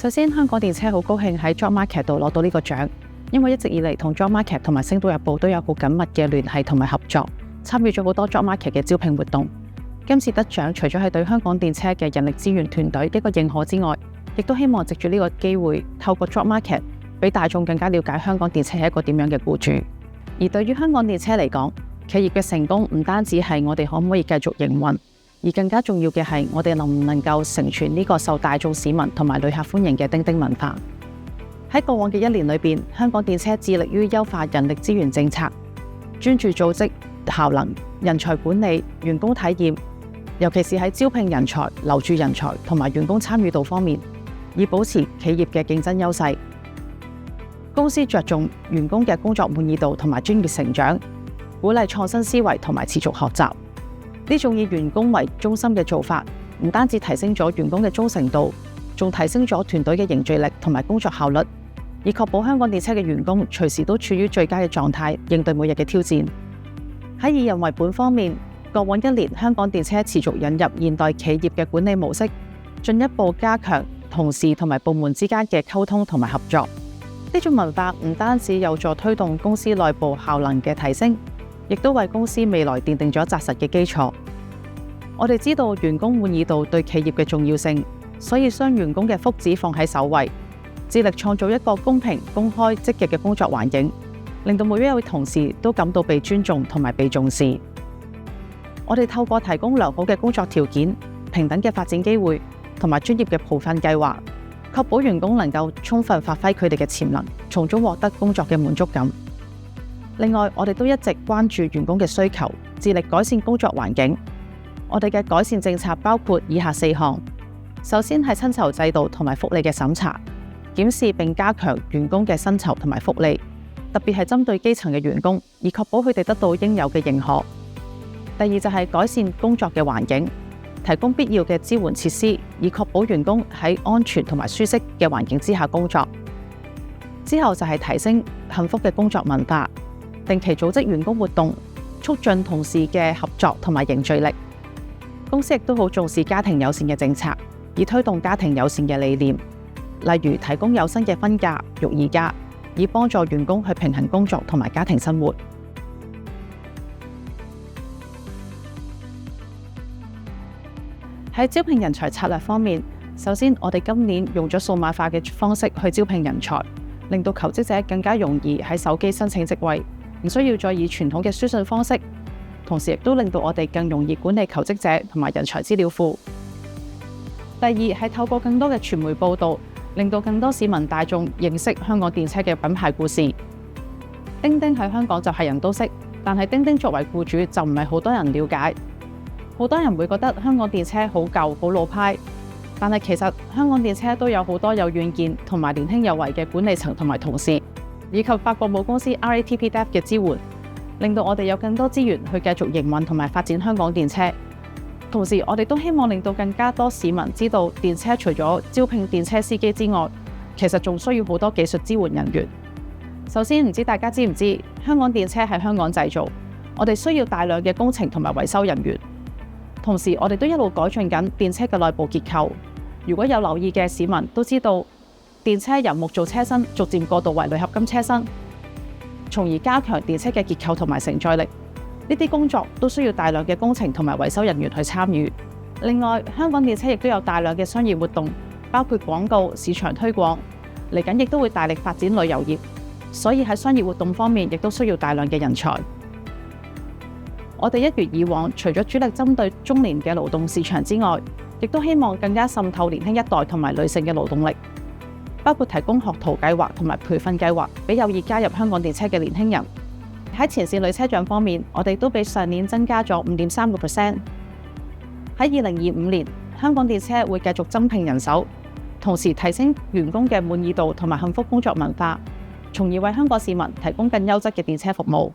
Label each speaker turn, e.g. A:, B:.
A: 首先，香港電車好高興喺 Job Market 度攞到呢個獎，因為一直以嚟同 Job Market 同埋星島日報都有好緊密嘅聯繫同埋合作，參與咗好多 Job Market 嘅招聘活動。今次得獎，除咗係對香港電車嘅人力資源團隊一個認可之外，亦都希望藉住呢個機會，透過 Job Market 俾大眾更加了解香港電車係一個點樣嘅僱主。而對於香港電車嚟講，企業嘅成功唔單止係我哋可唔可以繼續營運，而更加重要嘅係我哋能唔能夠承傳呢個受大眾市民同埋旅客歡迎嘅叮叮文化。喺過往嘅1年裏邊，香港電車致力於優化人力資源政策，專注組織效能、人才管理、員工體驗，尤其是喺招聘人才、留住人才同埋員工參與度方面，以保持企業嘅競爭優勢。公司着重員工嘅工作滿意度同埋專業成長，鼓勵創新思維同埋持續學習。呢種以員工為中心嘅做法，唔單止提升咗員工嘅忠誠度，仲提升咗團隊嘅凝聚力同埋工作效率，以確保香港電車嘅員工隨時都處於最佳嘅狀態，應對每日嘅挑戰。喺以人為本方面，過往1年香港電車持續引入現代企業嘅管理模式，進一步加強同事同埋部門之間嘅溝通同埋合作。呢種文化唔單止有助推動公司內部效能嘅提升，亦都為公司未來奠定咗紮實嘅基礎。我哋知道員工滿意度對企業嘅重要性，所以將員工嘅福祉放喺首位，致力創造一個公平、公開、積極嘅工作環境，令到每一位同事都感到被尊重同埋被重視。我哋透過提供良好嘅工作條件、平等嘅發展機會同埋專業嘅培訓計劃，確保員工能夠充分發揮佢哋嘅潛能，從中獲得工作嘅滿足感。另外，我哋都一直關注員工嘅需求，致力改善工作環境。我哋嘅改善政策包括以下4項：首先係薪酬制度同埋福利嘅審查，檢視並加強員工嘅薪酬同埋福利，特別係針對基層嘅員工，以確保佢哋得到應有嘅認可。第二就係改善工作嘅環境，提供必要嘅支援設施，以確保員工喺安全同埋舒適嘅環境之下工作。之後就係提升幸福嘅工作文化，定期組織員工活動，促進同事嘅合作同埋凝聚力。公司亦都好重視家庭友善嘅政策，以推動家庭友善嘅理念，例如提供有薪嘅婚假、育兒假，以幫助員工去平衡工作同埋家庭生活。喺招聘人才策略方面，首先我哋今年用咗數碼化嘅方式去招聘人才，令到求職者更加容易喺手機申請職位，唔需要再以傳統嘅書信方式，同時亦都令到我哋更容易管理求職者同埋人才資料庫。第二係透過更多嘅傳媒報導，令到更多市民大眾認識香港電車嘅品牌故事。叮叮喺香港就係人都識，但係叮叮作為僱主就唔係好多人了解。好多人會覺得香港電車好舊、好老派，但係其實香港電車都有好多有遠見同埋年輕有為嘅管理層同埋同事，以及法國母公司 RATP-DEF 嘅支援，令到我哋有更多資源去繼續營運同埋發展香港電車。同時，我哋都希望令到更加多市民知道，電車除咗招聘電車司機之外，其實仲需要好多技術支援人員。首先，唔知大家知唔知香港電車係香港製造，我哋需要大量嘅工程同埋維修人員。同時，我哋都一路改進緊電車嘅內部結構。如果有留意嘅市民都知道，電車由木造車身逐漸過渡為鋁合金車身，從而加強電車嘅結構同埋承載力。呢啲工作都需要大量嘅工程同埋維修人員去參與。另外，香港電車亦都有大量嘅商業活動，包括廣告、市場推廣，嚟緊亦都會大力發展旅遊業，所以喺商業活動方面亦都需要大量嘅人才。我哋一如以往，除咗主力針對中年嘅勞動市場之外，亦都希望更加滲透年輕一代同埋女性嘅勞動力，包括提供學徒計劃同埋培訓計劃，俾有意加入香港電車嘅年輕人。喺前線女車長方面，我哋都比上年增加咗5.3%。喺2025年，香港電車會繼續增聘人手，同時提升員工嘅滿意度同埋幸福工作文化，從而為香港市民提供更優質嘅電車服務。